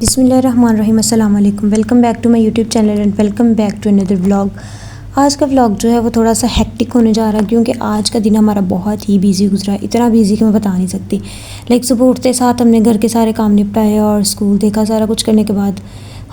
बिस्मिल्लाहिर्रहमानिर्रहीम, अस्सलाम वालेकुम। Welcome back to my YouTube channel and welcome back to another vlog. आज का व्लॉग जो है वो थोड़ा सा हेक्टिक होने जा रहा है क्योंकि आज का दिन हमारा बहुत ही बिजी गुजरा है। इतना बिजी कि मैं बता नहीं सकती। सुबह उठते साथ हमने घर के सारे काम निपटाए और स्कूल देखा। सारा कुछ करने के बाद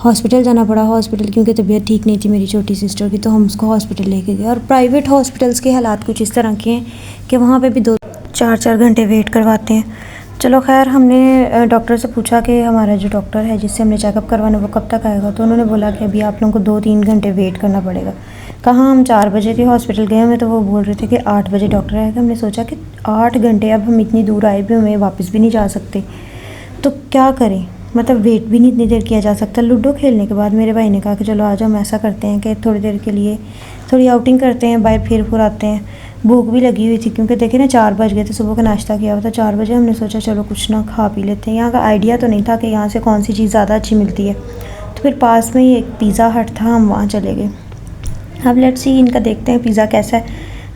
हॉस्पिटल जाना पड़ा। हॉस्पिटल क्योंकि तबीयत ठीक नहीं थी मेरी छोटी सिस्टर की, तो हम उसको हॉस्पिटल लेके गए। और प्राइवेट हॉस्पिटल्स के हालात कुछ इस तरह के हैं कि वहाँ पर भी 2-4 घंटे वेट करवाते हैं। चलो खैर, हमने डॉक्टर से पूछा कि हमारा जो डॉक्टर है जिससे हमने चेकअप करवाना वो कब तक आएगा। तो उन्होंने बोला कि अभी आप लोगों को 2-3 घंटे वेट करना पड़ेगा। कहाँ हम 4 बजे के हॉस्पिटल गए हुए, तो वो बोल रहे थे कि 8 बजे डॉक्टर आएगा। हमने सोचा कि 8 घंटे, अब हम इतनी दूर आए भी हमें वापस भी नहीं जा सकते, तो क्या करें। मतलब वेट भी नहीं इतनी देर किया जा सकता। लूडो खेलने के बाद मेरे भाई ने कहा कि चलो आज हम ऐसा करते हैं कि थोड़ी देर के लिए थोड़ी आउटिंग करते हैं, बाहर फिर फुर आते हैं। भूख भी लगी हुई थी क्योंकि देखे ना 4 बज गए थे, सुबह का नाश्ता किया हुआ था। 4 बजे हमने सोचा चलो कुछ ना खा पी लेते हैं। यहाँ का आइडिया तो नहीं था कि यहाँ से कौन सी चीज़ ज़्यादा अच्छी मिलती है, तो फिर पास में ही एक पिज़्ज़ा हट था, हम वहाँ चले गए। अब लेट्स सी इनका देखते हैं पिज़्ज़ा कैसा है।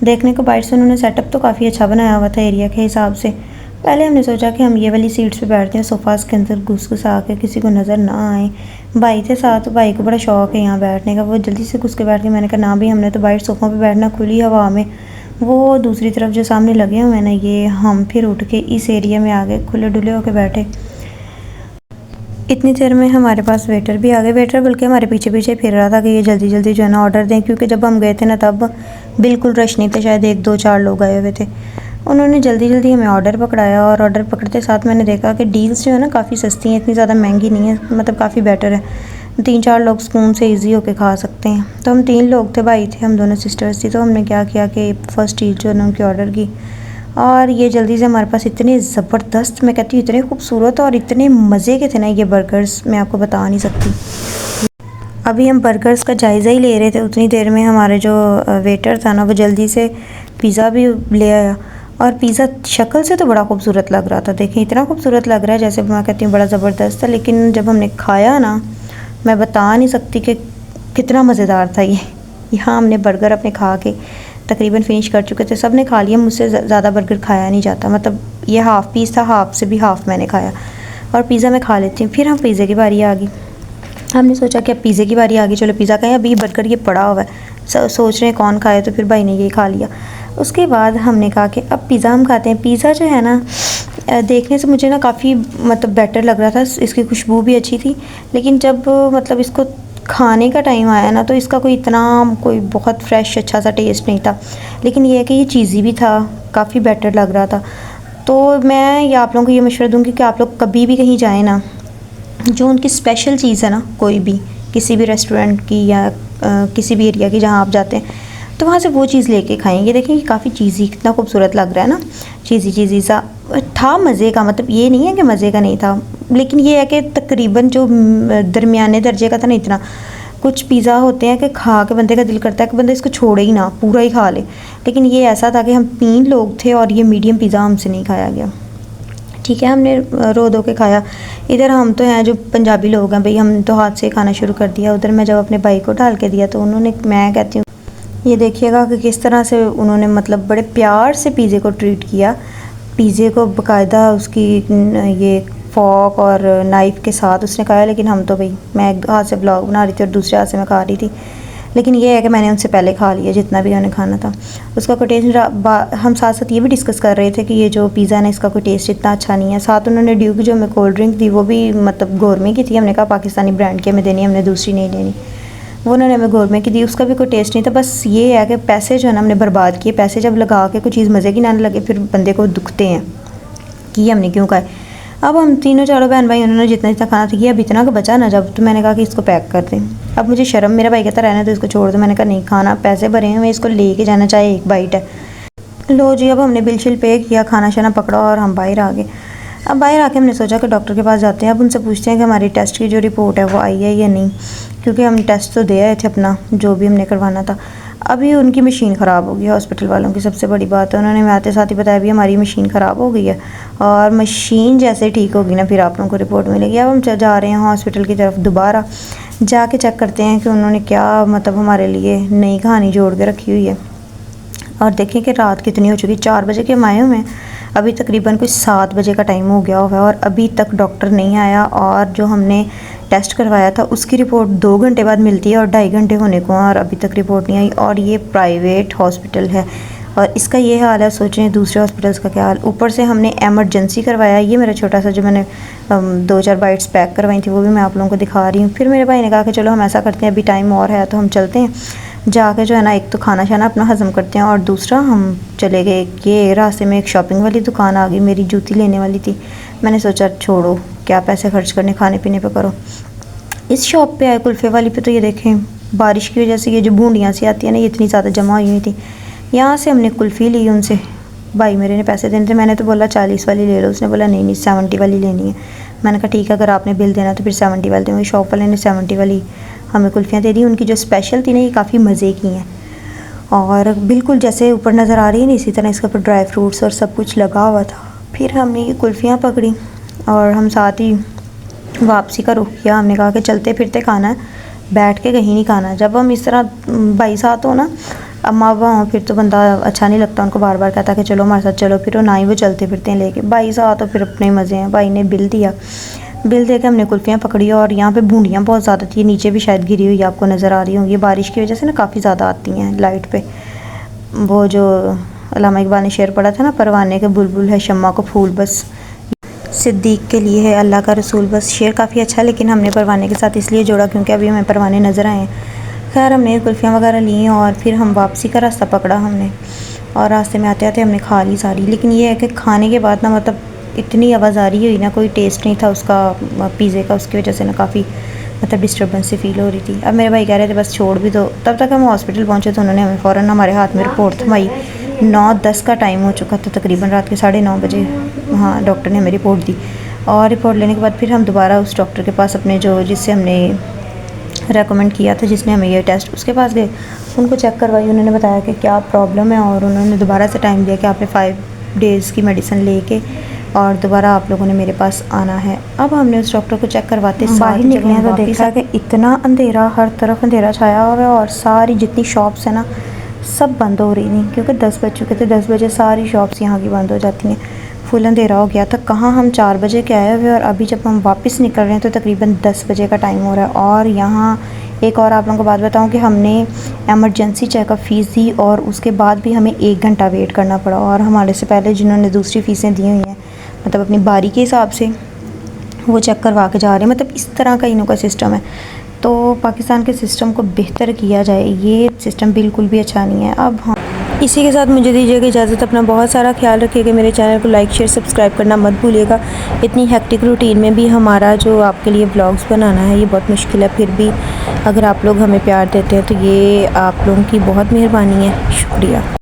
देखने को बाइट से उन्होंने सेटअप तो काफ़ी अच्छा बनाया हुआ था एरिया के हिसाब से। पहले हमने सोचा कि हम ये वाली सीट्स पे बैठते हैं, सोफ़ास के अंदर घुस आ के किसी को नज़र ना आए। भाई थे साथ, भाई को बड़ा शौक है यहाँ बैठने का। वो जल्दी से घुस के बैठ के, मैंने कहा ना भी, हमने तो बाइट सोफ़ों पे बैठना खुली हवा में। वो दूसरी तरफ जो सामने लगे हुए हैं ना, ये हम फिर उठ के इस एरिया में आ गए, खुले डुले होके बैठे। इतनी देर में हमारे पास वेटर भी आ गए। वेटर बल्कि हमारे पीछे पीछे फिर रहा था कि ये जल्दी जल्दी जो है ना ऑर्डर दें, क्योंकि जब हम गए थे ना तब बिल्कुल रश नहीं था, शायद 1-2-4 लोग आए हुए थे। उन्होंने जल्दी जल्दी हमें ऑर्डर पकड़ाया और ऑर्डर पकड़ते साथ मैंने देखा कि डील्स जो है ना काफ़ी सस्ती हैं, इतनी ज़्यादा महंगी नहीं है, मतलब काफ़ी बेटर है। 3-4 लोग सुकून से इजी होके खा सकते हैं। तो हम 3 लोग थे, भाई थे, हम दोनों सिस्टर्स थी। तो हमने क्या किया कि फ़र्स्ट चीज़ जो है ना उनकी ऑर्डर की, और ये जल्दी से हमारे पास इतने ज़बरदस्त, मैं कहती हूँ इतने खूबसूरत और इतने मज़े के थे ना ये बर्गर्स, मैं आपको बता नहीं सकती। अभी हम बर्गर्स का जायज़ा ही ले रहे थे, उतनी देर में हमारे जो वेटर था ना वो जल्दी से पिज़्ज़ा भी ले आया। और पिज़्ज़ा शक्ल से तो बड़ा खूबसूरत लग रहा था। देखें, इतना खूबसूरत लग रहा है जैसे मैं कहती हूँ बड़ा ज़बरदस्त था, लेकिन जब हमने खाया ना, मैं बता नहीं सकती कि कितना मज़ेदार था ये। यहाँ हमने बर्गर अपने खा के तकरीबन फ़िनिश कर चुके थे, सब ने खा लिया। मुझसे ज़्यादा बर्गर खाया नहीं जाता, मतलब ये हाफ़ पीस था, हाफ़ से भी हाफ़ मैंने खाया, और पिज़्ज़ा मैं खा लेती हूँ। फिर हम पिज़्ज़े की बारी आ गई। हमने सोचा कि अब पिज़्ज़े की बारी आ गई, चलो पिज़्ज़ा खाएं। अभी बर्गर ये पड़ा हुआ है, सोच रहे हैं कौन खाए, तो फिर भाई ने ये खा लिया। उसके बाद हमने कहा कि अब पिज़्ज़ा हम खाते हैं। पिज़्ज़ा जो है ना देखने से मुझे ना काफ़ी मतलब बेटर लग रहा था, इसकी खुशबू भी अच्छी थी, लेकिन जब मतलब इसको खाने का टाइम आया ना तो इसका कोई बहुत फ्रेश अच्छा सा टेस्ट नहीं था। लेकिन ये है कि ये चीज़ी भी था, काफ़ी बेटर लग रहा था। तो मैं ये आप लोगों को ये मशवरा दूँगी कि आप लोग कभी भी कहीं जाएँ ना, जो उनकी स्पेशल चीज़ है ना, कोई भी किसी भी रेस्टोरेंट की या किसी भी एरिया की जहाँ आप जाते हैं, तो वहाँ से वो चीज़ लेके खाएं। ये देखें कि काफ़ी चीज़ी, कितना खूबसूरत लग रहा है ना, चीज़ी सा था, मज़े का। मतलब ये नहीं है कि मज़े का नहीं था, लेकिन ये है कि तकरीबन जो दरमियाने दर्जे का था ना, इतना। कुछ पिज़्ज़ा होते हैं कि खा के बंदे का दिल करता है कि बंदा इसको छोड़े ही ना, पूरा ही खा ले, लेकिन ये ऐसा था कि हम 3 लोग थे और ये मीडियम पिज़्ज़ा हमसे नहीं खाया गया। ठीक है, हमने रो धो के खाया। इधर हम तो हैं जो पंजाबी लोग हैं भाई, हम तो हाथ से खाना शुरू कर दिया। उधर मैं जब अपने भाई को डाल के दिया तो उन्होंने, मैं कहती हूँ ये देखिएगा कि किस तरह से उन्होंने मतलब बड़े प्यार से पिज़्ज़े को ट्रीट किया। पिज़्ज़े को बाकायदा उसकी ये फॉक और नाइफ़ के साथ उसने खाया, लेकिन हम तो भाई, मैं एक हाथ से ब्लॉग बना रही थी और दूसरे हाथ से मैं खा रही थी। लेकिन ये है कि मैंने उनसे पहले खा लिया जितना भी उन्हें खाना था। उसका कोई टेस्ट, हम साथ साथ ये भी डिस्कस कर रहे थे कि ये जो पिज़्ज़ा है ना, इसका कोई टेस्ट इतना अच्छा नहीं है। साथ उन्होंने ड्यू की जो हमें कोल्ड ड्रिंक दी वो भी मतलब गोरमे की थी। हमने कहा पाकिस्तानी ब्रांड की हमें देनी, हमने दूसरी नहीं लेनी। वो उन्होंने हमें गोरमे की दी, उसका भी कोई टेस्ट नहीं था। बस ये है कि पैसे जो है ना हमने बर्बाद किए। पैसे जब लगा के कोई चीज़ मज़े की ना लगे, फिर बंदे को दुखते हैं कि हमने क्यों खाए। अब हम तीनों चारों बहन भाई, उन्होंने जितना जितना खाना था किया, अब इतना का बचा ना जब, तो मैंने कहा कि इसको पैक कर दें। अब मुझे शर्म, मेरा भाई कहता रहना तो इसको छोड़ दो। मैंने कहा नहीं खाना, पैसे भरे हैं, मैं इसको लेके जाना, चाहे एक बाइट है। लो जी, अब हमने बिल शिल पे किया, खाना शाना पकड़ा और हम बाहर आ गए। अब बाहर आके हमने सोचा कि डॉक्टर के पास जाते हैं। अब उनसे पूछते हैं कि हमारी टेस्ट की जो रिपोर्ट है वो आई है या नहीं, क्योंकि हम टेस्ट तो दे आए थे अपना जो भी हमने करवाना था। अभी उनकी मशीन ख़राब हो गई है, हॉस्पिटल वालों की सबसे बड़ी बात है। उन्होंने हमें आते साथ ही बताया भी हमारी मशीन ख़राब हो गई है, और मशीन जैसे ठीक होगी ना फिर आप लोगों को रिपोर्ट मिलेगी। अब हम जा रहे हैं हॉस्पिटल की तरफ, दोबारा जाके चेक करते हैं कि उन्होंने क्या मतलब हमारे लिए नई कहानी जोड़ के रखी हुई है। और देखें कि रात कितनी हो चुकी, 4 बजे के हम आए हुए हैं। अभी तकरीबन कुछ 7 बजे का टाइम हो गया हुआ है और अभी तक डॉक्टर नहीं आया। और जो हमने टेस्ट करवाया था उसकी रिपोर्ट 2 घंटे बाद मिलती है और 2.5 घंटे होने को और अभी तक रिपोर्ट नहीं आई। और ये प्राइवेट हॉस्पिटल है और इसका ये हाल है, सोचें दूसरे हॉस्पिटल्स का क्या हाल। ऊपर से हमने एमरजेंसी करवाया। ये मेरा छोटा सा जो मैंने 2-4 बाइट्स पैक करवाई थी वो भी मैं आप लोगों को दिखा रही हूँ। फिर मेरे भाई ने कहा कि चलो हम ऐसा करते हैं, अभी टाइम और है तो हम चलते हैं, जाके जो है ना एक तो खाना शाना अपना हज़म करते हैं और दूसरा हम चले गए। ये रास्ते में एक शॉपिंग वाली दुकान आ गई, मेरी जूती लेने वाली थी। मैंने सोचा छोड़ो, क्या पैसे खर्च करने, खाने पीने पे करो। इस शॉप पे आए कुल्फ़े वाली पे, तो ये देखें बारिश की वजह से ये जो बूंदियाँ सी आती है ना, ये इतनी ज़्यादा जमा हुई हुई थी। यहाँ से हमने कुल्फ़ी ली उनसे, भाई मेरे ने पैसे देने थे। मैंने तो बोला 40 वाली ले लो, उसने बोला नहीं नहीं 70 वाली लेनी है। मैंने कहा ठीक है, अगर आपने बिल देना तो फिर 70 वाली देंगे। शॉप वाले ने 70 वाली हमें कुल्फ़ियाँ दे दी। उनकी जो स्पेशल थी ना, ये काफ़ी मज़े की हैं और बिल्कुल जैसे ऊपर नज़र आ रही है ना, इसी तरह इसके ऊपर ड्राई फ्रूट्स और सब कुछ लगा हुआ था। फिर हमने ये कुल्फ़ियाँ पकड़ी और हम साथ ही वापसी का रुख किया। हमने कहा कि चलते फिरते खाना है, बैठ के कहीं नहीं खाना। जब हम इस तरह भाई साथ हो ना, अम्मा बाबा हो, फिर तो बंदा अच्छा नहीं लगता, उनको बार बार कहता कि चलो हमारे साथ चलो, फिर वो ना ही वो चलते फिरते हैं लेके। भाई साथ तो फिर अपने मज़े हैं। भाई ने बिल दिया, बिल दे के हमने कुल्फ़ियाँ पकड़ी और यहाँ पे बूंदियाँ बहुत ज़्यादा थी, नीचे भी शायद गिरी हुई आपको नज़र आ रही होंगी। बारिश की वजह से ना काफ़ी ज़्यादा आती हैं लाइट पे। वो जो अल्लामा इकबाल ने शेर पढ़ा था ना, परवाने के बुलबुल है शम्मा को फूल बस, सिद्दीक के लिए है अल्लाह का रसूल बस। शेर काफ़ी अच्छा, लेकिन हमने परवाने के साथ इसलिए जोड़ा क्योंकि अभी हमें परवाने नज़र आए हैं। खैर हमने कुल्फ़ियाँ वगैरह ली और फिर हम वापसी का रास्ता पकड़ा हमने, और रास्ते में आते आते हमने खा ली सारी। लेकिन ये है कि खाने के बाद ना मतलब इतनी आवाज़ आ रही हुई ना, कोई टेस्ट नहीं था उसका पिज़्ज़े का, उसकी वजह से ना काफ़ी मतलब डिस्टर्बेंस से फील हो रही थी। अब मेरे भाई कह रहे थे बस छोड़ भी दो। तब तक हम हॉस्पिटल पहुँचे तो उन्होंने हमें फ़ौरन हमारे हाथ में रिपोर्ट थमाई। 9:10 का टाइम हो चुका था, तकरीबन रात के 9:30 बजे। हाँ, डॉक्टर ने हमें रिपोर्ट दी और रिपोर्ट लेने के बाद फिर हम दोबारा उस डॉक्टर के पास, अपने जो जिससे हमने रेकमेंड किया था, जिसने हमें ये टेस्ट, उसके पास गए। उनको चेक करवाई, उन्होंने बताया कि क्या प्रॉब्लम है और उन्होंने दोबारा से टाइम दिया कि आपने 5 डेज़ की मेडिसिन लेके और दोबारा आप लोगों ने मेरे पास आना है। अब हमने उस डॉक्टर को चेक करवाते बाहर निकले हैं तो देखा कि इतना अंधेरा, हर तरफ अंधेरा छाया हुआ है और सारी जितनी शॉप्स हैं ना सब बंद हो रही थी क्योंकि 10 बज चुके थे। 10 बजे सारी शॉप्स यहाँ की बंद हो जाती हैं। फुल अंधेरा हो गया था। कहाँ हम 4 बजे के आए हुए और अभी जब हम वापस निकल रहे हैं तो तकरीबन 10 बजे का टाइम हो रहा है। और यहाँ एक और आप लोगों को बात बताऊँ कि हमने एमरजेंसी चेकअप फ़ीस दी और उसके बाद भी हमें 1 घंटा वेट करना पड़ा। और हमारे से पहले जिन्होंने दूसरी फ़ीसें दी हुई हैं, मतलब अपनी बारी के हिसाब से वो चेक करवा के जा रहे हैं। मतलब इस तरह का इन्हों का सिस्टम है। तो पाकिस्तान के सिस्टम को बेहतर किया जाए, ये सिस्टम बिल्कुल भी अच्छा नहीं है। अब हाँ, इसी के साथ मुझे दीजिएगा इजाज़त। अपना बहुत सारा ख्याल रखिएगा। मेरे चैनल को लाइक शेयर सब्सक्राइब करना मत भूलिएगा। इतनी हेक्टिक रूटीन में भी हमारा जो आपके लिए व्लॉग्स बनाना है ये बहुत मुश्किल है, फिर भी अगर आप लोग हमें प्यार देते हैं तो ये आप लोगों की बहुत मेहरबानी है। शुक्रिया।